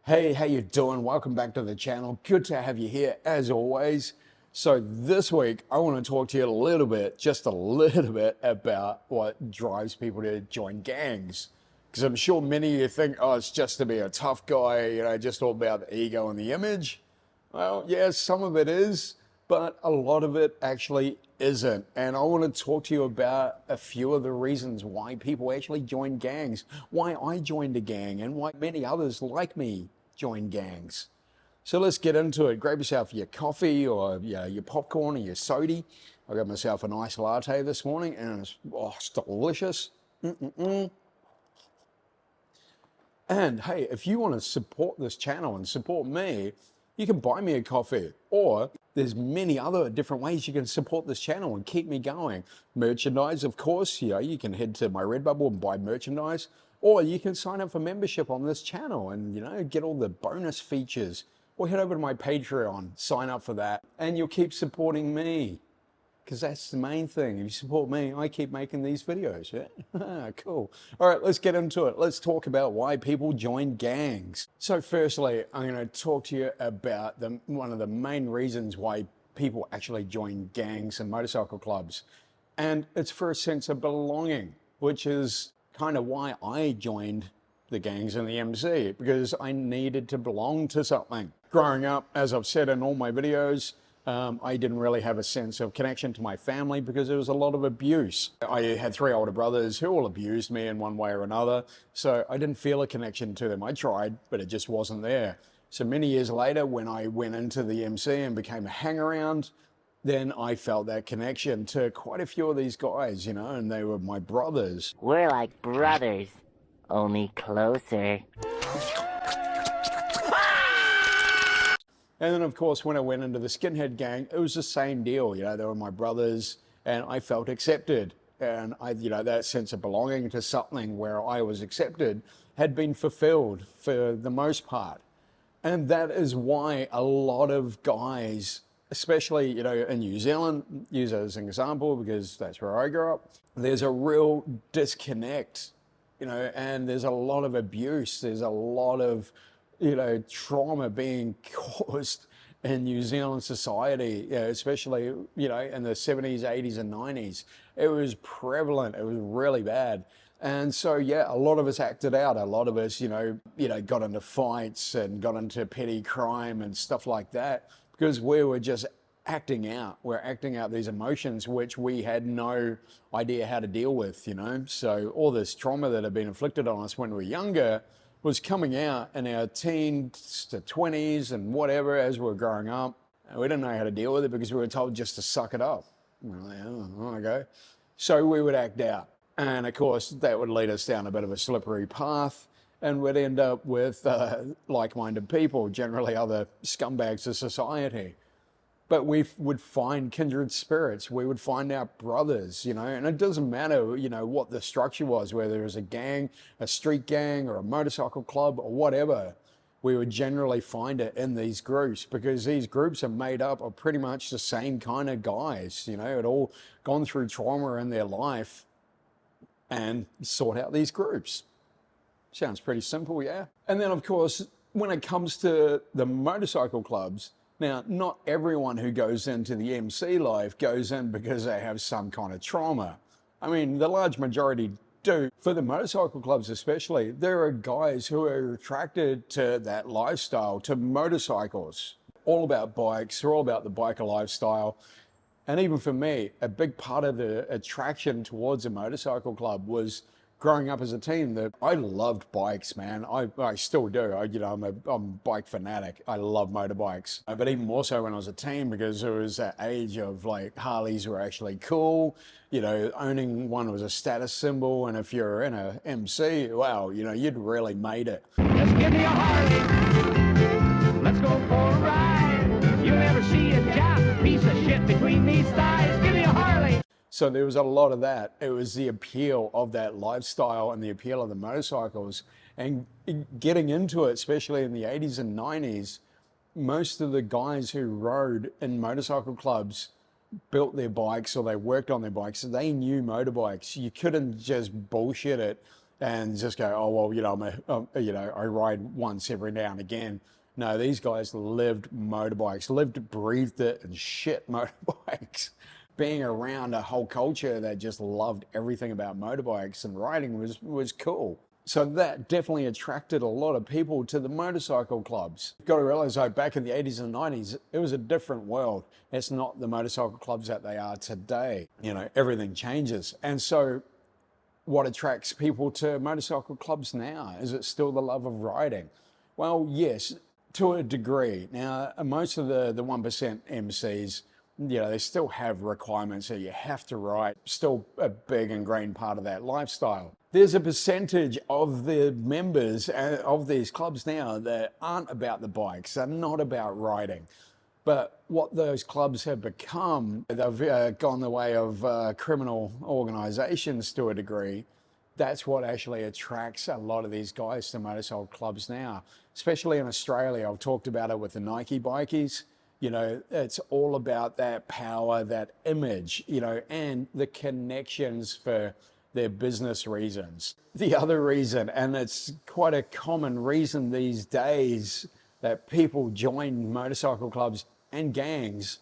Hey, how you doing? Welcome back to the channel. Good to have you here as always. So this week I want to talk to you a little bit, just a little bit about what drives people to join gangs. Because I'm sure many of you think, oh, it's just to be a tough guy, just all about the ego and the image. Well, yeah, some of it is, but a lot of it actually isn't. And I want to talk to you about a few of the reasons why people actually join gangs, why I joined a gang, and why many others like me join gangs. So let's get into it. Grab yourself your coffee or your popcorn or your soda. I got myself a nice latte this morning and it's delicious. And hey, if you want to support this channel and support me, you can buy me a coffee, or there's many other different ways you can support this channel and keep me going. Merchandise, of course, you can head to my Redbubble and buy merchandise, or you can sign up for membership on this channel and get all the bonus features, or head over to my Patreon, sign up for that, and you'll keep supporting me. Because that's the main thing. If you support me, I keep making these videos. Yeah? Cool. All right, let's get into it. Let's talk about why people join gangs. So firstly, I'm going to talk to you about one of the main reasons why people actually join gangs and motorcycle clubs. And it's for a sense of belonging, which is kind of why I joined the gangs and the MC, because I needed to belong to something. Growing up, as I've said in all my videos, I didn't really have a sense of connection to my family because there was a lot of abuse. I had 3 older brothers who all abused me in one way or another, so I didn't feel a connection to them. I tried, but it just wasn't there. So many years later, when I went into the MC and became a hang-around, then I felt that connection to quite a few of these guys, and they were my brothers. We're like brothers, only closer. And then, of course, when I went into the skinhead gang, it was the same deal. They were my brothers, and I felt accepted. And that sense of belonging to something where I was accepted had been fulfilled for the most part. And that is why a lot of guys, especially, in New Zealand, use it as an example because that's where I grew up, there's a real disconnect, and there's a lot of abuse. There's a lot of trauma being caused in New Zealand society, especially, in the 70s, 80s, and 90s. It was prevalent. It was really bad. And so, yeah, a lot of us acted out. A lot of us, got into fights and got into petty crime and stuff like that because we were just acting out. We're acting out these emotions which we had no idea how to deal with, So all this trauma that had been inflicted on us when we were younger was coming out in our teens to 20s and whatever as we were growing up. And we didn't know how to deal with it because we were told just to suck it up. We were like, oh, okay. So we would act out. And of course, that would lead us down a bit of a slippery path. And we'd end up with like-minded people, generally other scumbags of society. But we would find kindred spirits. We would find our brothers, and it doesn't matter, what the structure was, whether it was a gang, a street gang, or a motorcycle club, or whatever. We would generally find it in these groups because these groups are made up of pretty much the same kind of guys, had all gone through trauma in their life and sought out these groups. Sounds pretty simple, yeah? And then, of course, when it comes to the motorcycle clubs, now, not everyone who goes into the MC life goes in because they have some kind of trauma. I mean, the large majority do. For the motorcycle clubs especially, there are guys who are attracted to that lifestyle, to motorcycles. All about bikes, they're all about the biker lifestyle. And even for me, a big part of the attraction towards a motorcycle club was growing up as a teen, that I loved bikes, man. I still do. I'm a bike fanatic. I love motorbikes. But even more so when I was a teen, because it was that age of like Harleys were actually cool. Owning one was a status symbol. And if you're in a MC, wow, you'd really made it. Just give me a Harley. Let's go for a ride. You'll never see a jap piece of shit between these thighs. Give me a Harley. So there was a lot of that. It was the appeal of that lifestyle and the appeal of the motorcycles. And getting into it, especially in the 80s and 90s, most of the guys who rode in motorcycle clubs built their bikes or they worked on their bikes. They knew motorbikes. You couldn't just bullshit it and just go, oh, well, I ride once every now and again. No, these guys lived motorbikes, lived, breathed it, and shit motorbikes. Being around a whole culture that just loved everything about motorbikes and riding was cool. So that definitely attracted a lot of people to the motorcycle clubs. You've got to realize, like, back in the 80s and 90s, it was a different world. It's not the motorcycle clubs that they are today. Everything changes. And so what attracts people to motorcycle clubs now? Is it still the love of riding? Well, yes, to a degree. Now, most of the 1% MCs, they still have requirements that you have to ride, still a big ingrained part of that lifestyle. There's a percentage of the members of these clubs now that aren't about the bikes, they're not about riding. But what those clubs have become, they've gone the way of criminal organizations to a degree. That's what actually attracts a lot of these guys to motorcycle clubs now, especially in Australia. I've talked about it with the Nike bikies. It's all about that power, that image, and the connections for their business reasons. The other reason, and it's quite a common reason these days that people join motorcycle clubs and gangs,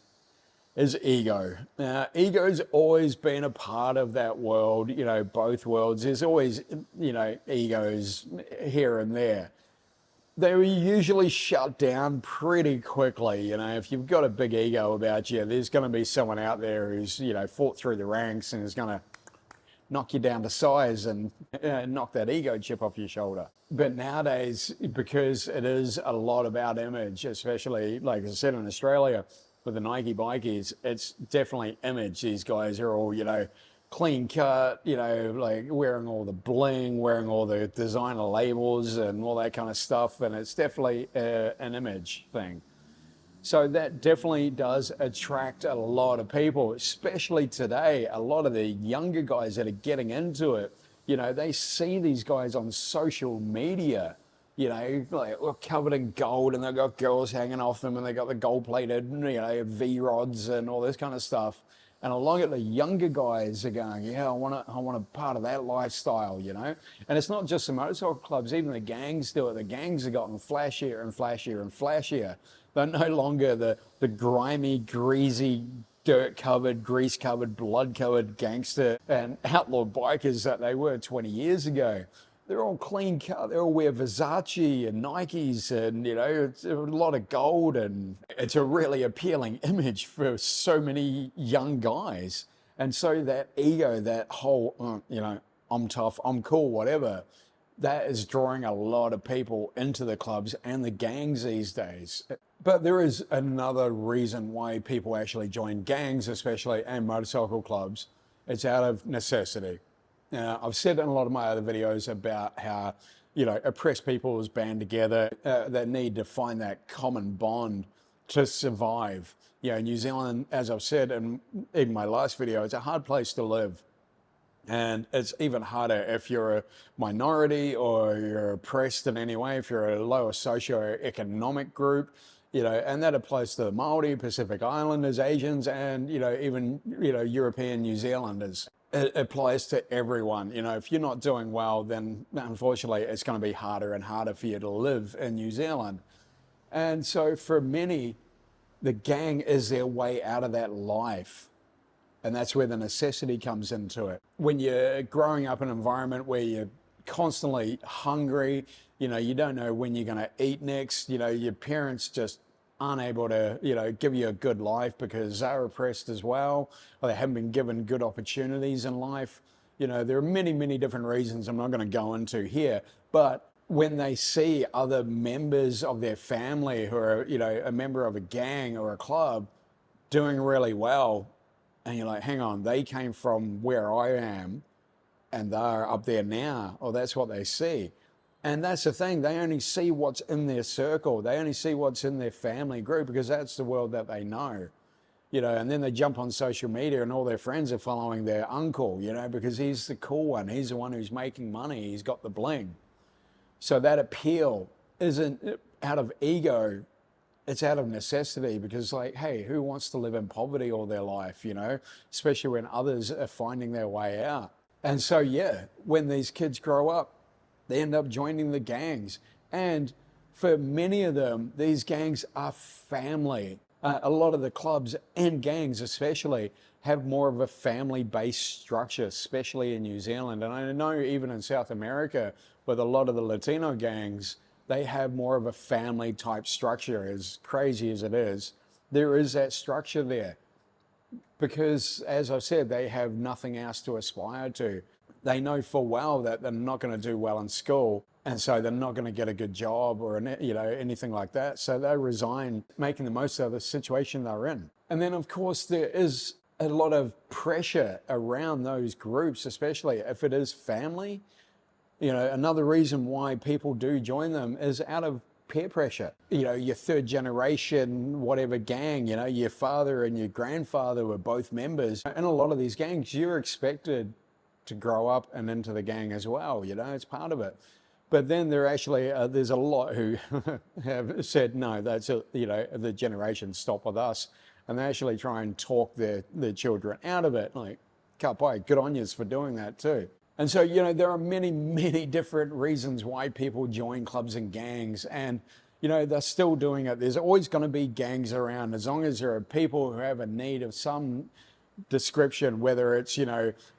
is ego. Now, ego's always been a part of that world, both worlds. There's always, egos here and there. They were usually shut down pretty quickly. If you've got a big ego about you, there's going to be someone out there who's, fought through the ranks and is going to knock you down to size and knock that ego chip off your shoulder. But nowadays, because it is a lot about image, especially, like I said, in Australia, with the Nike bikies, it's definitely image. These guys are all, clean cut, like wearing all the bling, wearing all the designer labels and all that kind of stuff. And it's definitely an image thing. So that definitely does attract a lot of people, especially today. A lot of the younger guys that are getting into it, they see these guys on social media, like covered in gold, and they've got girls hanging off them, and they got the gold-plated, V-rods and all this kind of stuff. And a lot of the younger guys are going, yeah, I want a part of that lifestyle, And it's not just the motorcycle clubs, even the gangs do it. The gangs have gotten flashier and flashier and flashier. They're no longer the grimy, greasy, dirt-covered, grease-covered, blood-covered gangster and outlaw bikers that they were 20 years ago. They're all clean cut. They all wear Versace and Nikes and, it's a lot of gold, and it's a really appealing image for so many young guys. And so that ego, that whole, I'm tough, I'm cool, whatever, that is drawing a lot of people into the clubs and the gangs these days. But there is another reason why people actually join gangs, especially, and motorcycle clubs. It's out of necessity. I've said in a lot of my other videos about how, oppressed people is band together that need to find that common bond to survive. New Zealand, as I've said in even my last video, it's a hard place to live. And it's even harder if you're a minority or you're oppressed in any way, if you're a lower socioeconomic group, and that applies to the Māori, Pacific Islanders, Asians, and, even, European New Zealanders. It applies to everyone. If you're not doing well, then unfortunately it's going to be harder and harder for you to live in New Zealand. And so for many, the gang is their way out of that life. And that's where the necessity comes into it. When you're growing up in an environment where you're constantly hungry, you don't know when you're going to eat next, your parents just aren't able to, give you a good life because they're oppressed as well, or they haven't been given good opportunities in life. There are many, many different reasons I'm not going to go into here, but when they see other members of their family who are, a member of a gang or a club doing really well, and you're like, hang on, they came from where I am and they're up there now, or that's what they see. And that's the thing, they only see what's in their circle. They only see what's in their family group because that's the world that they know. And then they jump on social media and all their friends are following their uncle, because he's the cool one. He's the one who's making money. He's got the bling. So that appeal isn't out of ego, it's out of necessity, because hey, who wants to live in poverty all their life, especially when others are finding their way out. And so, yeah, when these kids grow up, they end up joining the gangs. And for many of them, these gangs are family. A lot of the clubs and gangs especially have more of a family-based structure, especially in New Zealand. And I know even in South America, with a lot of the Latino gangs, they have more of a family-type structure. As crazy as it is, there is that structure there. Because, as I said, they have nothing else to aspire to. They know full well that they're not going to do well in school, and so they're not going to get a good job or anything like that. So they resign, making the most of the situation they're in. And then, of course, there is a lot of pressure around those groups, especially if it is family. Another reason why people do join them is out of peer pressure. Your third generation, whatever gang, your father and your grandfather were both members. In a lot of these gangs, you're expected to grow up and into the gang as well, it's part of it. But then there's a lot who have said, no, that's, the generation stop with us. And they actually try and talk their children out of it. Like, kapai, good on yous for doing that too. And so, there are many, many different reasons why people join clubs and gangs, and, they're still doing it. There's always going to be gangs around as long as there are people who have a need of some description, whether it's,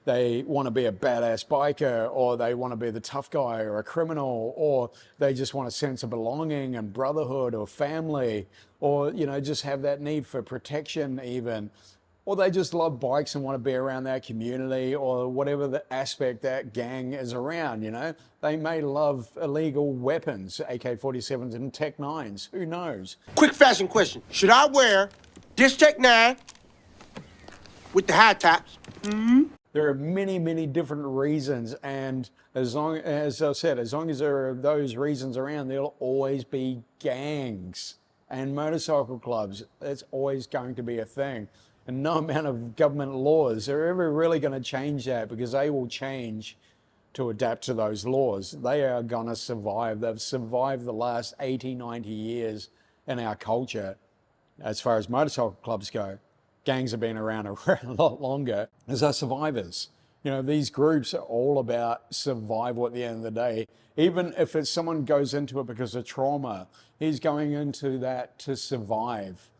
they want to be a badass biker, or they want to be the tough guy or a criminal, or they just want a sense of belonging and brotherhood or family, or, just have that need for protection even. Or they just love bikes and want to be around that community, or whatever the aspect that gang is around, They may love illegal weapons, AK-47s and Tech 9s, who knows? Quick fashion question. Should I wear this Tech 9 with the high tops? There are many, many different reasons, and as I said, as long as there are those reasons around, there'll always be gangs and motorcycle clubs. It's always going to be a thing. And no amount of government laws are ever really going to change that, because they will change to adapt to those laws. They are going to survive. They've survived the last 80, 90 years in our culture as far as motorcycle clubs go. Gangs have been around a lot longer as our survivors. These groups are all about survival at the end of the day. Even if it's someone goes into it because of trauma, he's going into that to survive.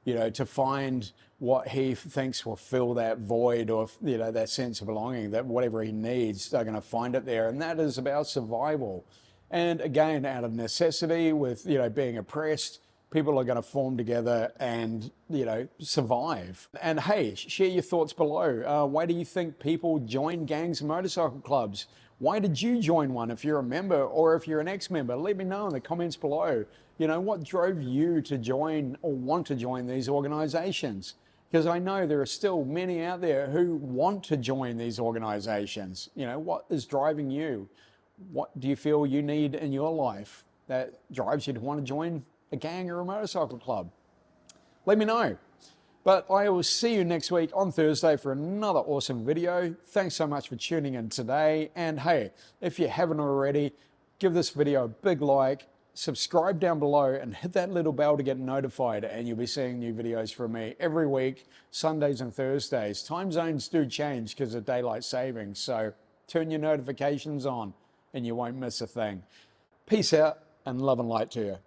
To find what he thinks will fill that void, or, that sense of belonging, that whatever he needs, they're going to find it there. And that is about survival. And again, out of necessity, with, being oppressed, people are going to form together and, survive. And hey, share your thoughts below. Why do you think people join gangs and motorcycle clubs? Why did you join one if you're a member, or if you're an ex-member? Let me know in the comments below. What drove you to join or want to join these organizations? Because I know there are still many out there who want to join these organizations. What is driving you? What do you feel you need in your life that drives you to want to join a gang or a motorcycle club? Let me know. But I will see you next week on Thursday for another awesome video. Thanks so much for tuning in today. And hey, if you haven't already, give this video a big like, subscribe down below, and hit that little bell to get notified, and you'll be seeing new videos from me every week, Sundays and Thursdays. Time zones do change because of daylight savings, so turn your notifications on and you won't miss a thing. Peace out, and love and light to you.